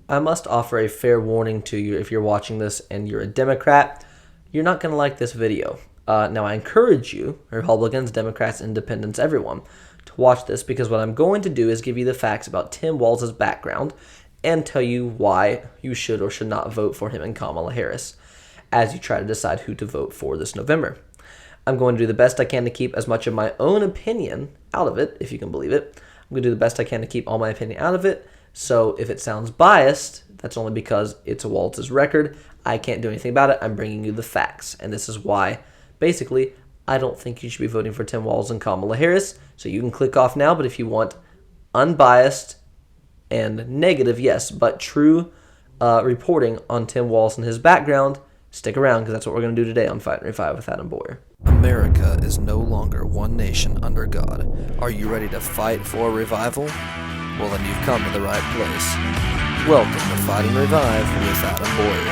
I must offer a fair warning to you if you're watching this and you're a Democrat. You're not going to like this video. Now, I encourage you, Republicans, Democrats, Independents, everyone, to watch this because what I'm going to do is give you the facts about Tim Walz's background and tell you why you should or should not vote for him and Kamala Harris as you try to decide who to vote for this November. I'm going to do the best I can to keep as much of my own opinion out of it, if you can believe it. I'm going to do the best I can to keep all my opinion out of it. So if it sounds biased, that's only because it's a Walz's record. I can't do anything about it. I'm bringing you the facts. And this is why, basically, I don't think you should be voting for Tim Walz and Kamala Harris. So you can click off now, but if you want unbiased and negative, yes, but true reporting on Tim Walz and his background, stick around because that's what we're going to do today on Fight and Revive with Adam Boyer. America is no longer one nation under God. Are you ready to fight for revival? Well, then you've come to the right place. Welcome to Fight and Revive with Adam Boyer.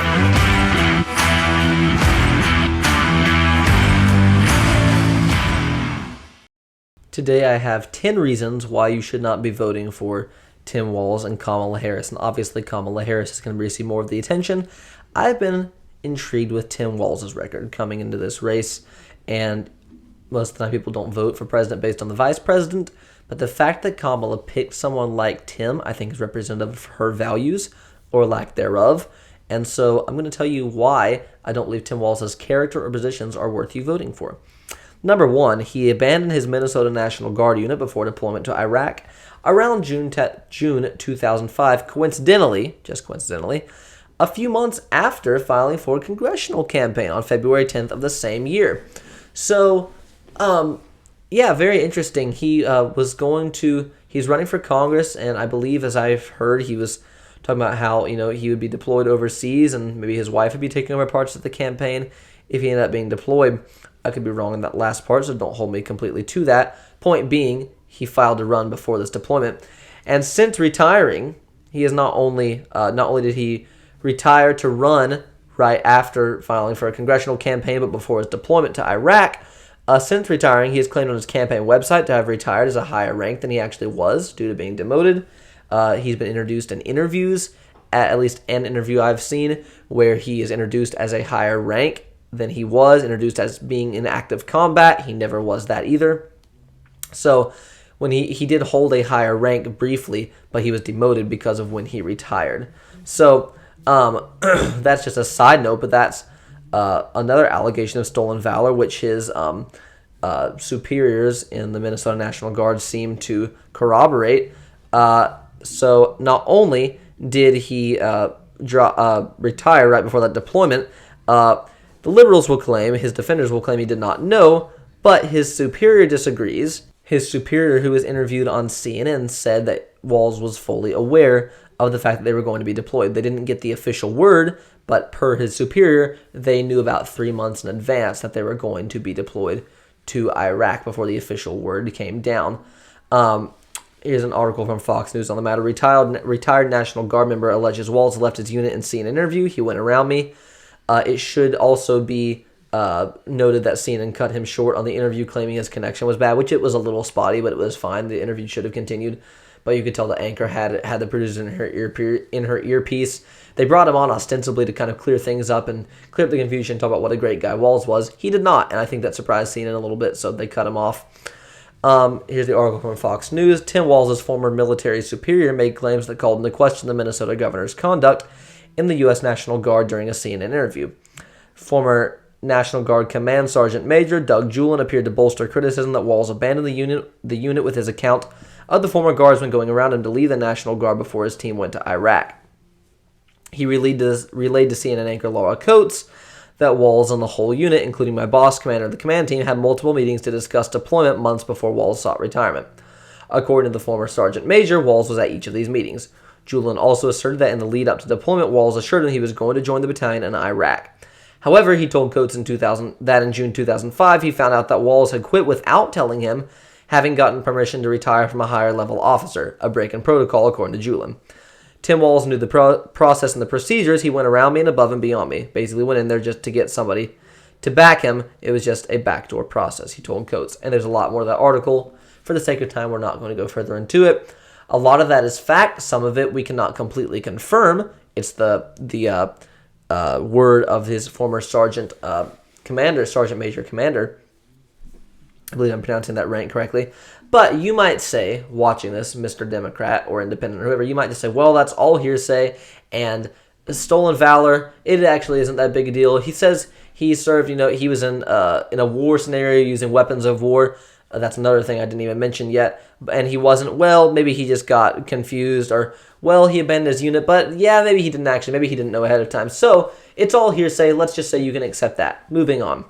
Today I have 10 reasons why you should not be voting for Tim Walz and Kamala Harris. And obviously Kamala Harris is going to receive more of the attention. I've been intrigued with Tim Walz's record coming into this race. And most of the time people don't vote for president based on the vice president. But the fact that Kamala picked someone like Tim, I think is representative of her values or lack thereof. And so I'm going to tell you why I don't believe Tim Walz's character or positions are worth you voting for. Number one, he abandoned his Minnesota National Guard unit before deployment to Iraq around June 2005, just coincidentally, a few months after filing for a congressional campaign on February 10th of the same year. So, yeah, very interesting. He's running for Congress, and I believe, as I've heard, he was talking about how, he would be deployed overseas, and maybe his wife would be taking over parts of the campaign if he ended up being deployed. I could be wrong in that last part, so don't hold me completely to that. Point being, he filed to run before this deployment. And since retiring, he is not only did he retire to run right after filing for a congressional campaign, but before his deployment to Iraq. Since retiring, he has claimed on his campaign website to have retired as a higher rank than he actually was due to being demoted. He's been introduced in interviews, at least an interview I've seen, where he is introduced as a higher rank than he was, introduced as being in active combat. He never was that either. So when he did hold a higher rank briefly, but he was demoted because of when he retired. So that's just a side note, but that's another allegation of stolen valor, which his superiors in the Minnesota National Guard seem to corroborate. So not only did he retire right before that deployment, the liberals will claim, his defenders will claim he did not know, but his superior disagrees. His superior, who was interviewed on CNN, said that Walz was fully aware of the fact that they were going to be deployed. They didn't get the official word, but per his superior, they knew about 3 months in advance that they were going to be deployed to Iraq before the official word came down. Here's an article from Fox News on the matter. Retired National Guard member alleges Walz left his unit in CNN interview. He went around me. It should also be noted that CNN cut him short on the interview, claiming his connection was bad, which it was a little spotty, but it was fine. The interview should have continued. But you could tell the anchor had the producer in her earpiece. They brought him on ostensibly to kind of clear things up and clear up the confusion, talk about what a great guy Walz was. He did not, and I think that surprised CNN a little bit, so they cut him off. Here's the article from Fox News. Tim Walz's former military superior made claims that called into question the Minnesota governor's conduct in the U.S. National Guard during a CNN interview. Former National Guard Command Sergeant Major Doug Julin appeared to bolster criticism that Walz abandoned the unit with his account of the former guardsman going around him to leave the National Guard before his team went to Iraq. He relayed to CNN anchor Laura Coates that Walz and the whole unit, including my boss, commander of the command team, had multiple meetings to discuss deployment months before Walz sought retirement. According to the former Sergeant Major, Walz was at each of these meetings. Julin also asserted that in the lead up to deployment, Walz assured him he was going to join the battalion in Iraq. However, he told Coates that in June 2005, he found out that Walz had quit without telling him, having gotten permission to retire from a higher level officer, a break in protocol according to Julin. Tim Walz knew the process and the procedures. He went around me and above and beyond me. Basically went in there just to get somebody to back him. It was just a backdoor process, he told Coates. And there's a lot more to that article. For the sake of time, we're not going to go further into it. A lot of that is fact. Some of it we cannot completely confirm. It's the word of his former sergeant major commander. I believe I'm pronouncing that rank correctly. But you might say, watching this, Mr. Democrat or Independent or whoever, you might just say, well, that's all hearsay, and stolen valor, it actually isn't that big a deal. He says he served, he was in a war scenario using weapons of war. That's another thing I didn't even mention yet. And he wasn't, maybe he just got confused, or, he abandoned his unit, but yeah, maybe he didn't know ahead of time. So, it's all hearsay. Let's just say you can accept that. Moving on.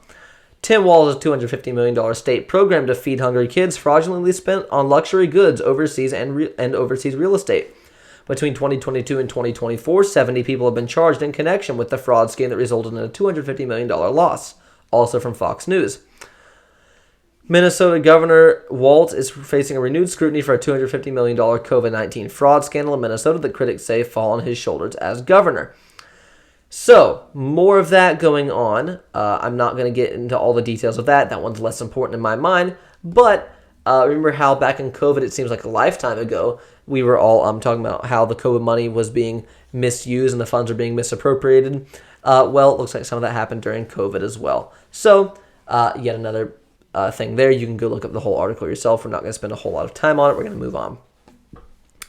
Tim Walz's $250 million state program to feed hungry kids fraudulently spent on luxury goods overseas and overseas real estate. Between 2022 and 2024, 70 people have been charged in connection with the fraud scheme that resulted in a $250 million loss. Also from Fox News. Minnesota Governor Walz is facing a renewed scrutiny for a $250 million COVID-19 fraud scandal in Minnesota that critics say fall on his shoulders as governor. So, more of that going on. I'm not going to get into all the details of that. That one's less important in my mind. But remember how back in COVID, it seems like a lifetime ago, we were all talking about how the COVID money was being misused and the funds were being misappropriated. It looks like some of that happened during COVID as well. So, yet another thing there. You can go look up the whole article yourself. We're not going to spend a whole lot of time on it. We're going to move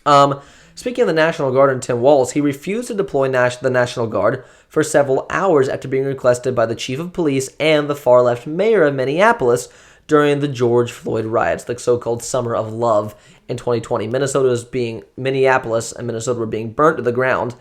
on. Speaking of the National Guard and Tim Walz, he refused to deploy the National Guard for several hours after being requested by the chief of police and the far-left mayor of Minneapolis during the George Floyd riots, the so-called Summer of Love in 2020. Minneapolis and Minnesota were being burnt to the ground.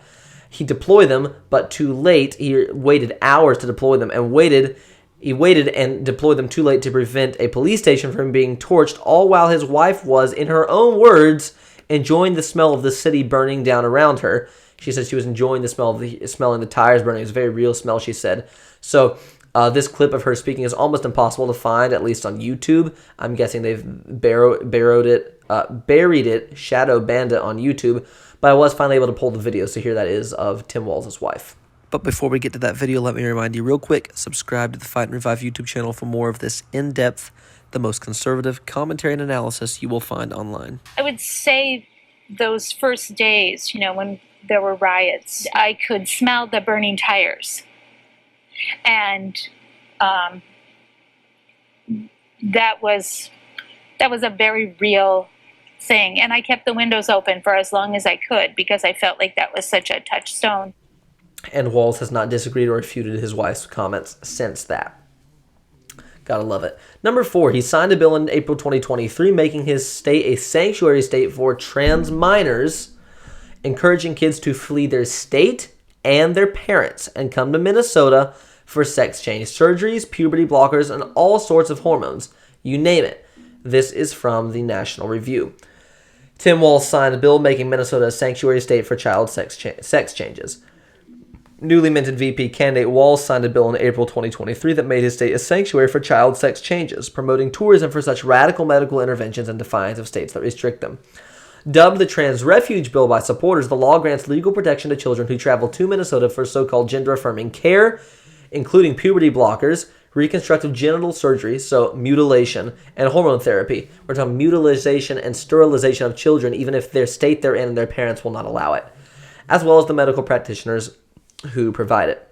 He deployed them, but too late. He waited hours to deploy them and waited and deployed them too late to prevent a police station from being torched, all while his wife was, in her own words, enjoying the smell of the city burning down around her. She said she was enjoying the smell of smelling the tires burning. It was a very real smell, she said. So this clip of her speaking is almost impossible to find, at least on YouTube. I'm guessing they've buried it, shadow banned it on YouTube. But I was finally able to pull the video, so here that is of Tim Walz's wife. But before we get to that video, let me remind you real quick, subscribe to the Fight and Revive YouTube channel for more of this in-depth, the most conservative commentary and analysis you will find online. I would say those first days, when there were riots, I could smell the burning tires. And that was a very real thing. And I kept the windows open for as long as I could because I felt like that was such a touchstone. And Walz has not disagreed or refuted his wife's comments since that. Gotta love it. Number 4, he signed a bill in April 2023 making his state a sanctuary state for trans minors, encouraging kids to flee their state and their parents and come to Minnesota for sex change surgeries, puberty blockers, and all sorts of hormones. You name it. This is from the National Review. Tim Walz signed a bill making Minnesota a sanctuary state for child sex changes. Newly minted VP candidate Walz signed a bill in April 2023 that made his state a sanctuary for child sex changes, promoting tourism for such radical medical interventions in defiance of states that restrict them. Dubbed the Trans Refuge Bill by supporters, the law grants legal protection to children who travel to Minnesota for so-called gender-affirming care, including puberty blockers, reconstructive genital surgery, so mutilation, and hormone therapy. We're talking mutilization and sterilization of children, even if their state they're in and their parents will not allow it, as well as the medical practitioners who provide it.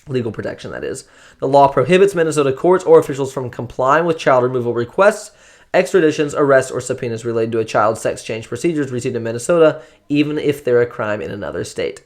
Legal protection, that is. The law prohibits Minnesota courts or officials from complying with child removal requests, extraditions, arrests, or subpoenas related to a child sex change procedures received in Minnesota, even if they're a crime in another state.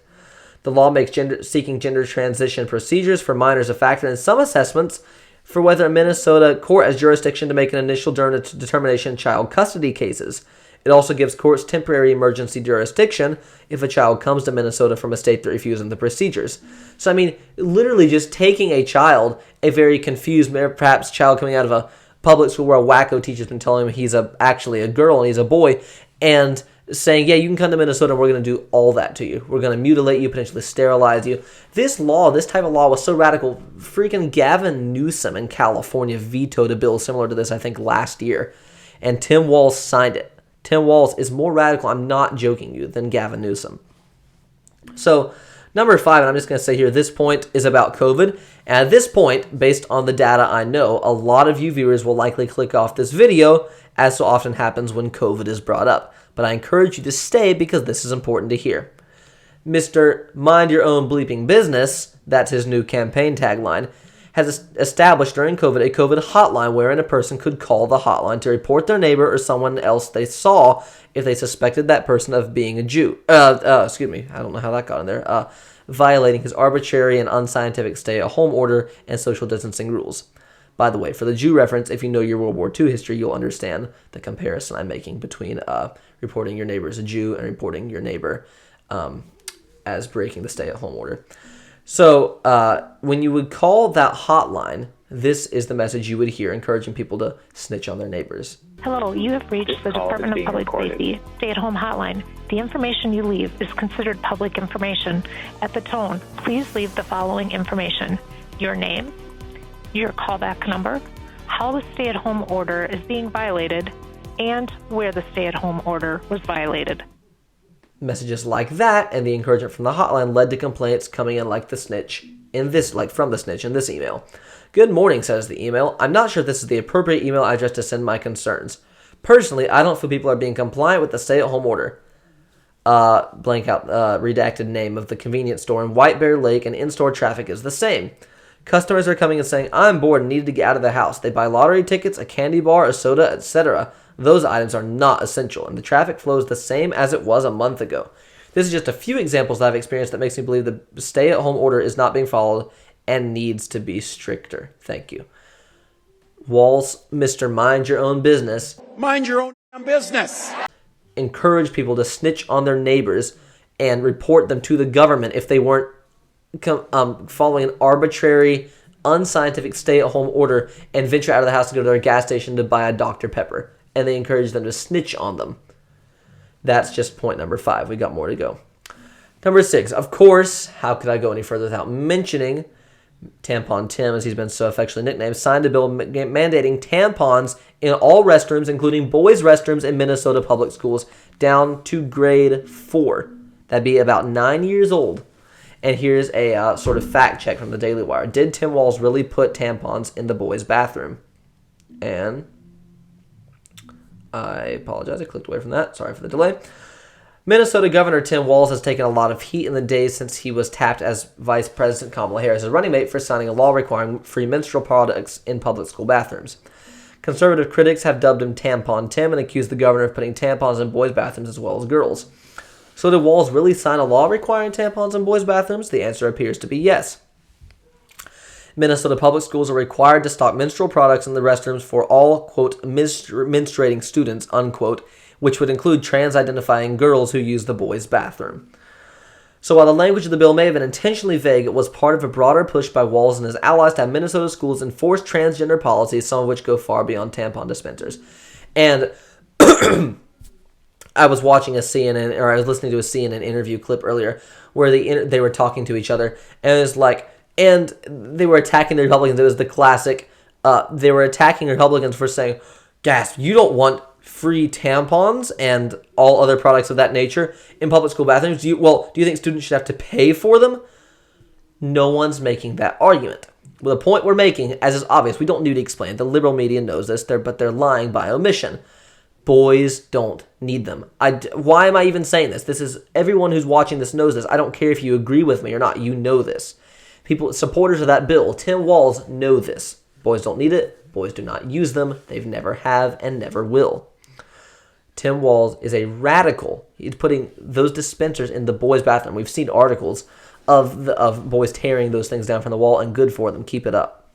The law makes seeking gender transition procedures for minors a factor in some assessments for whether a Minnesota court has jurisdiction to make an initial determination in child custody cases. It also gives courts temporary emergency jurisdiction if a child comes to Minnesota from a state that refuses the procedures. So, literally just taking a child, a very confused, perhaps child coming out of a public school where a wacko teacher's been telling him he's actually a girl and he's a boy, and saying, yeah, you can come to Minnesota and we're going to do all that to you. We're going to mutilate you, potentially sterilize you. This type of law was so radical, freaking Gavin Newsom in California vetoed a bill similar to this, I think, last year. And Tim Walz signed it. Tim Walz is more radical, I'm not joking you, than Gavin Newsom. So, number 5, and I'm just going to say here, this point is about COVID. And at this point, based on the data I know, a lot of you viewers will likely click off this video as so often happens when COVID is brought up. But I encourage you to stay because this is important to hear. Mr. Mind Your Own Bleeping Business, that's his new campaign tagline, has established during COVID a COVID hotline wherein a person could call the hotline to report their neighbor or someone else they saw if they suspected that person of being a Jew. Excuse me, I don't know how that got in there. Violating his arbitrary and unscientific stay-at-home order and social distancing rules. By the way, for the Jew reference, if you know your World War II history, you'll understand the comparison I'm making between reporting your neighbor as a Jew and reporting your neighbor as breaking the stay-at-home order. So when you would call that hotline, this is the message you would hear, encouraging people to snitch on their neighbors. Hello, you have reached the Department of Public Safety stay-at-home hotline. The information you leave is considered public information. At the tone, please leave the following information: your name, your callback number, how the stay-at-home order is being violated, and where the stay-at-home order was violated. Messages like that and the encouragement from the hotline led to complaints coming in from the snitch in this email. Good morning, says the email. I'm not sure if this is the appropriate email address to send my concerns. Personally, I don't feel people are being compliant with the stay-at-home order. Blank out redacted name of the convenience store in White Bear Lake, and in-store traffic is the same. Customers are coming and saying, I'm bored and needed to get out of the house. They buy lottery tickets, a candy bar, a soda, etc. Those items are not essential, and the traffic flows the same as it was a month ago. This is just a few examples that I've experienced that makes me believe the stay-at-home order is not being followed and needs to be stricter. Thank you. Walz, Mr. Mind Your Own Business. Mind your own business. Encourage people to snitch on their neighbors and report them to the government if they weren't following an arbitrary, unscientific stay-at-home order and venture out of the house to go to their gas station to buy a Dr. Pepper. And they encourage them to snitch on them. That's just point number 5. We got more to go. Number 6, of course, how could I go any further without mentioning Tampon Tim, as he's been so affectionately nicknamed, signed a bill mandating tampons in all restrooms, including boys' restrooms in Minnesota public schools, down to grade 4. That'd be about 9 years old. And here's a sort of fact check from the Daily Wire. Did Tim Walz really put tampons in the boys' bathroom? And I apologize, I clicked away from that. Sorry for the delay. Minnesota Governor Tim Walz has taken a lot of heat in the days since he was tapped as Vice President Kamala Harris' running mate for signing a law requiring free menstrual products in public school bathrooms. Conservative critics have dubbed him Tampon Tim and accused the governor of putting tampons in boys' bathrooms as well as girls. So did Walz really sign a law requiring tampons in boys' bathrooms? The answer appears to be yes. Minnesota public schools are required to stock menstrual products in the restrooms for all, quote, menstruating students, unquote, which would include trans-identifying girls who use the boys' bathroom. So while the language of the bill may have been intentionally vague, it was part of a broader push by Walz and his allies to have Minnesota schools enforce transgender policies, some of which go far beyond tampon dispensers. And I was watching I was listening to a CNN interview clip earlier where they were talking to each other, and it was like, and they were attacking the Republicans. It was the classic, they were attacking Republicans for saying, gasp, you don't want free tampons and all other products of that nature in public school bathrooms? Do you think students should have to pay for them? No one's making that argument. Well, the point we're making, as is obvious, we don't need to explain. The liberal media knows this, but they're lying by omission. Boys don't need them. Why am I even saying this? This is, everyone who's watching this knows this. I don't care if you agree with me or not. You know this. People, supporters of that bill, Tim Walz, know this. Boys don't need it. Boys do not use them. They've never have and never will. Tim Walz is a radical. He's putting those dispensers in the boys' bathroom. We've seen articles of boys tearing those things down from the wall, and good for them. Keep it up.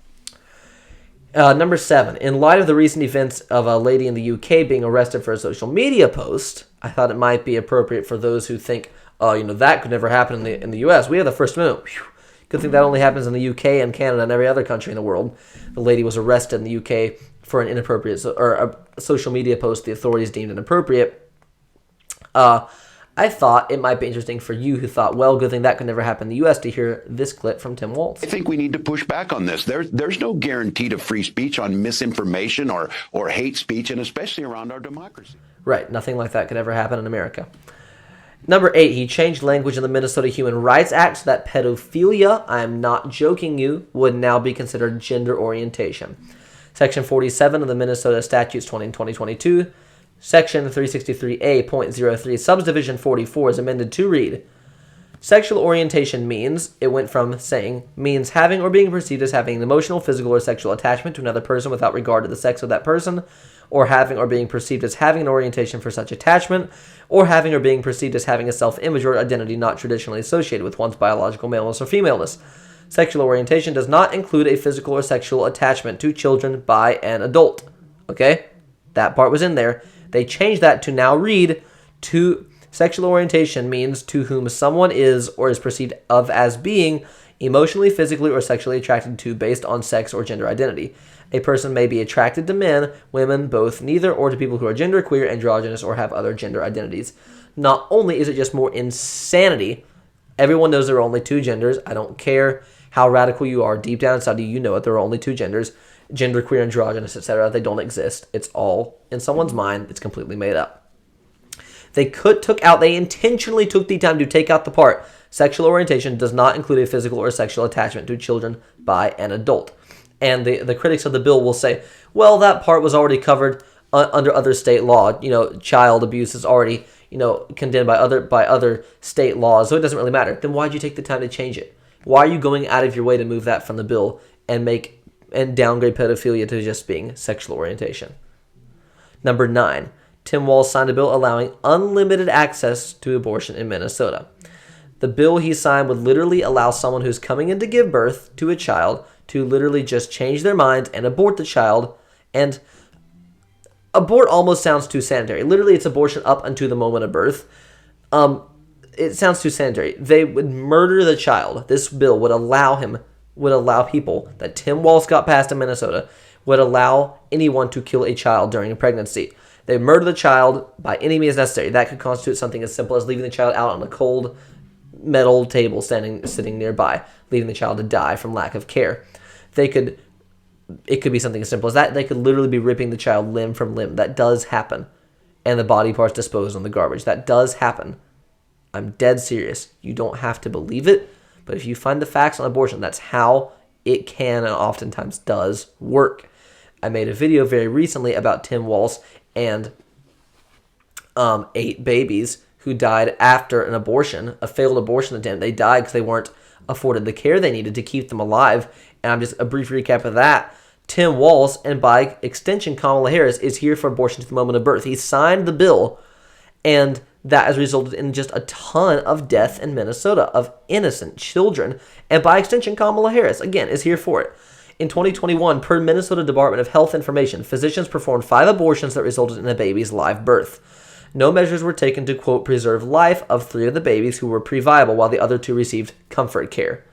Number 7. In light of the recent events of a lady in the UK being arrested for a social media post, I thought it might be appropriate for those who think, that could never happen in the US. We have the First Amendment. Whew. Good thing that only happens in the UK and Canada and every other country in the world. The lady was arrested in the UK for an inappropriate or a social media post the authorities deemed inappropriate. I thought it might be interesting for you who thought, well, good thing that could never happen in the U.S. to hear this clip from Tim Walz. I think we need to push back on this. There's no guarantee to free speech on misinformation or hate speech, and especially around our democracy. Right. Nothing like that could ever happen in America. Number 8, he changed language in the Minnesota Human Rights Act so that pedophilia, I am not joking you, would now be considered gender orientation. Section 47 of the Minnesota Statutes 2022, Section 363A.03, Subdivision 44 is amended to read, sexual orientation means, it went from saying, means having or being perceived as having an emotional, physical, or sexual attachment to another person without regard to the sex of that person, or having or being perceived as having an orientation for such attachment, or having or being perceived as having a self-image or identity not traditionally associated with one's biological maleness or femaleness. Sexual orientation does not include a physical or sexual attachment to children by an adult. Okay? That part was in there. They changed that to now read, to sexual orientation means to whom someone is or is perceived of as being emotionally, physically, or sexually attracted to based on sex or gender identity. A person may be attracted to men, women, both, neither, or to people who are genderqueer, androgynous, or have other gender identities. Not only is it just more insanity, everyone knows there are only two genders. I don't care how radical you are. Deep down inside you know it. There are only two genders. Genderqueer, androgynous, etc. They don't exist. It's all in someone's mind. It's completely made up. They intentionally took the time to take out the part, sexual orientation does not include a physical or sexual attachment to children by an adult. And the critics of the bill will say, well, that part was already covered under other state law. Child abuse is already, condemned by other state laws, so it doesn't really matter. Then why'd you take the time to change it? Why are you going out of your way to move that from the bill and downgrade pedophilia to just being sexual orientation? Number 9, Tim Walz signed a bill allowing unlimited access to abortion in Minnesota. The bill he signed would literally allow someone who's coming in to give birth to a child to literally just change their minds and abort the child. And abort almost sounds too sanitary. Literally, it's abortion up until the moment of birth. It sounds too sanitary. They would murder the child. This bill would allow people that Tim Walz got passed in Minnesota, would allow anyone to kill a child during a pregnancy. They murder the child by any means necessary. That could constitute something as simple as leaving the child out on a cold metal table sitting nearby, leaving the child to die from lack of care. It could be something as simple as that. They could literally be ripping the child limb from limb. That does happen. And the body parts disposed in the garbage. That does happen. I'm dead serious. You don't have to believe it, but if you find the facts on abortion, that's how it can and oftentimes does work. I made a video very recently about Tim Walz and 8 babies who died after an abortion, a failed abortion attempt. They died because they weren't afforded the care they needed to keep them alive. And I'm just a brief recap of that. Tim Walz, and by extension Kamala Harris, is here for abortion to the moment of birth. He signed the bill, and that has resulted in just a ton of death in Minnesota of innocent children. And by extension, Kamala Harris, again, is here for it. In 2021, per Minnesota Department of Health information, physicians performed 5 abortions that resulted in a baby's live birth. No measures were taken to, quote, preserve life of 3 of the babies who were pre-viable, while the other 2 received comfort care.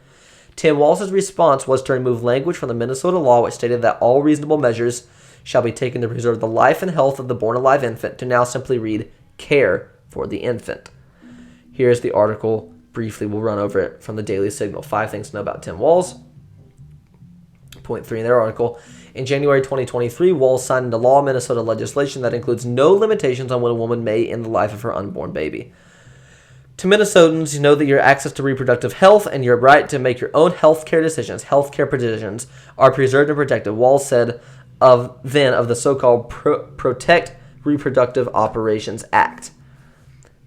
Tim Walz's response was to remove language from the Minnesota law which stated that all reasonable measures shall be taken to preserve the life and health of the born alive infant, to now simply read care for the infant. Here's the article. Briefly, we'll run over it from the Daily Signal. 5 things to know about Tim Walz. Point 3 in their article. In January 2023, Walz signed into law Minnesota legislation that includes no limitations on when a woman may end the life of her unborn baby. To Minnesotans, you know that your access to reproductive health and your right to make your own healthcare decisions are preserved and protected. Walz said of the so-called Protect Reproductive Operations Act.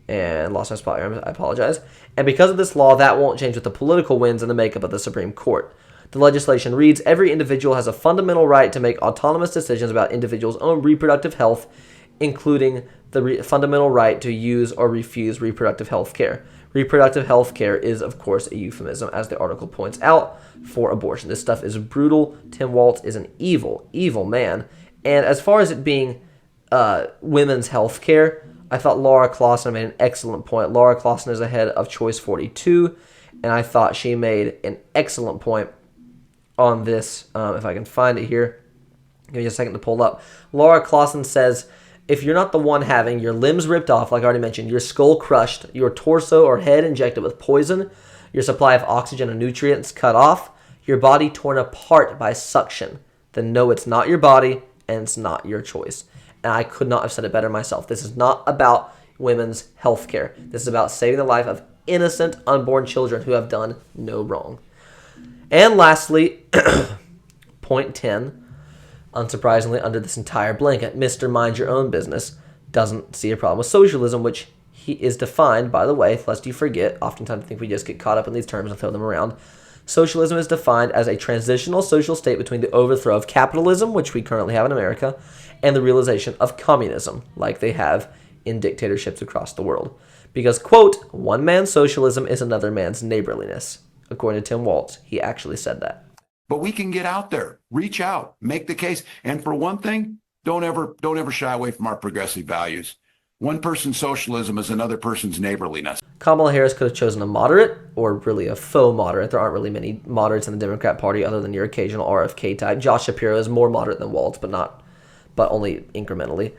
And lost my spot here, I apologize. And because of this law, that won't change with the political winds and the makeup of the Supreme Court. The legislation reads, every individual has a fundamental right to make autonomous decisions about individuals' own reproductive health, including the fundamental right to use or refuse reproductive health care. Reproductive health care is, of course, a euphemism, as the article points out, for abortion. This stuff is brutal. Tim Walz is an evil, evil man. And as far as it being women's health care, I thought Laura Clausen made an excellent point. Laura Clausen is the head of Choice 42, and I thought she made an excellent point on this. If I can find it here. Give me a second to pull up. Laura Clausen says, if you're not the one having your limbs ripped off, like I already mentioned, your skull crushed, your torso or head injected with poison, your supply of oxygen and nutrients cut off, your body torn apart by suction, then no, it's not your body and it's not your choice. And I could not have said it better myself. This is not about women's health care. This is about saving the life of innocent unborn children who have done no wrong. And lastly, point 10, Unsurprisingly, under this entire blanket, Mr. Mind Your Own Business doesn't see a problem with socialism, which he is defined, by the way, lest you forget. Oftentimes I think we just get caught up in these terms and throw them around. Socialism is defined as a transitional social state between the overthrow of capitalism, which we currently have in America, and the realization of communism, like they have in dictatorships across the world. Because, quote, one man's socialism is another man's neighborliness. According to Tim Walz, he actually said that. But we can get out there, reach out, make the case. And for one thing, don't ever shy away from our progressive values. One person's socialism is another person's neighborliness. Kamala Harris could have chosen a moderate, or really a faux moderate. There aren't really many moderates in the Democrat Party other than your occasional RFK type. Josh Shapiro is more moderate than Walz, but only incrementally.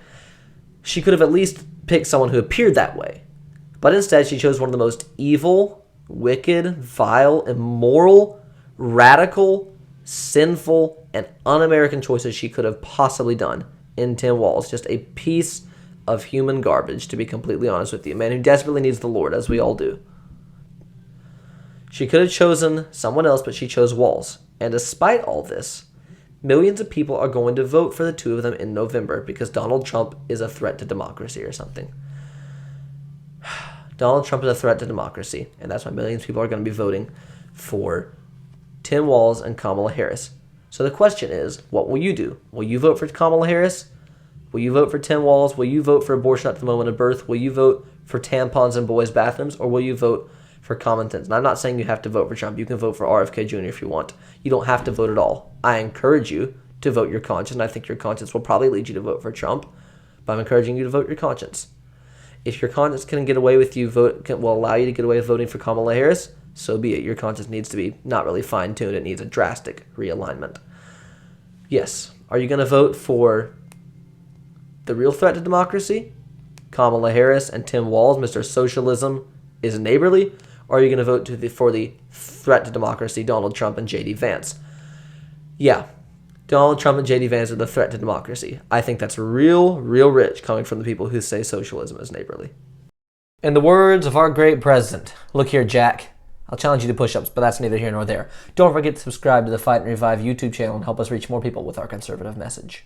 She could have at least picked someone who appeared that way. But instead, she chose one of the most evil, wicked, vile, immoral, radical, sinful, and un-American choices she could have possibly done in Tim Walz. Just a piece of human garbage, to be completely honest with you. A man who desperately needs the Lord, as we all do. She could have chosen someone else, but she chose Walz. And despite all this, millions of people are going to vote for the two of them in November because Donald Trump is a threat to democracy or something. Donald Trump is a threat to democracy, and that's why millions of people are going to be voting for Tim Walz and Kamala Harris. So the question is, what will you do? Will you vote for Kamala Harris? Will you vote for Tim Walz? Will you vote for abortion at the moment of birth? Will you vote for tampons in boys' bathrooms? Or will you vote for common sense? And I'm not saying you have to vote for Trump. You can vote for RFK Jr. if you want. You don't have to vote at all. I encourage you to vote your conscience, and I think your conscience will probably lead you to vote for Trump, but I'm encouraging you to vote your conscience. If your conscience can get away with you, will allow you to get away with voting for Kamala Harris, so be it. Your conscience needs to be not really fine-tuned. It needs a drastic realignment. Yes. Are you going to vote for the real threat to democracy, Kamala Harris and Tim Walz, Mr. Socialism is neighborly? Or are you going to vote for the threat to democracy, Donald Trump and J.D. Vance? Yeah, Donald Trump and J.D. Vance are the threat to democracy. I think that's real rich coming from the people who say socialism is neighborly. In the words of our great president, look here, Jack. I'll challenge you to push-ups, but that's neither here nor there. Don't forget to subscribe to the Fight and Revive YouTube channel and help us reach more people with our conservative message.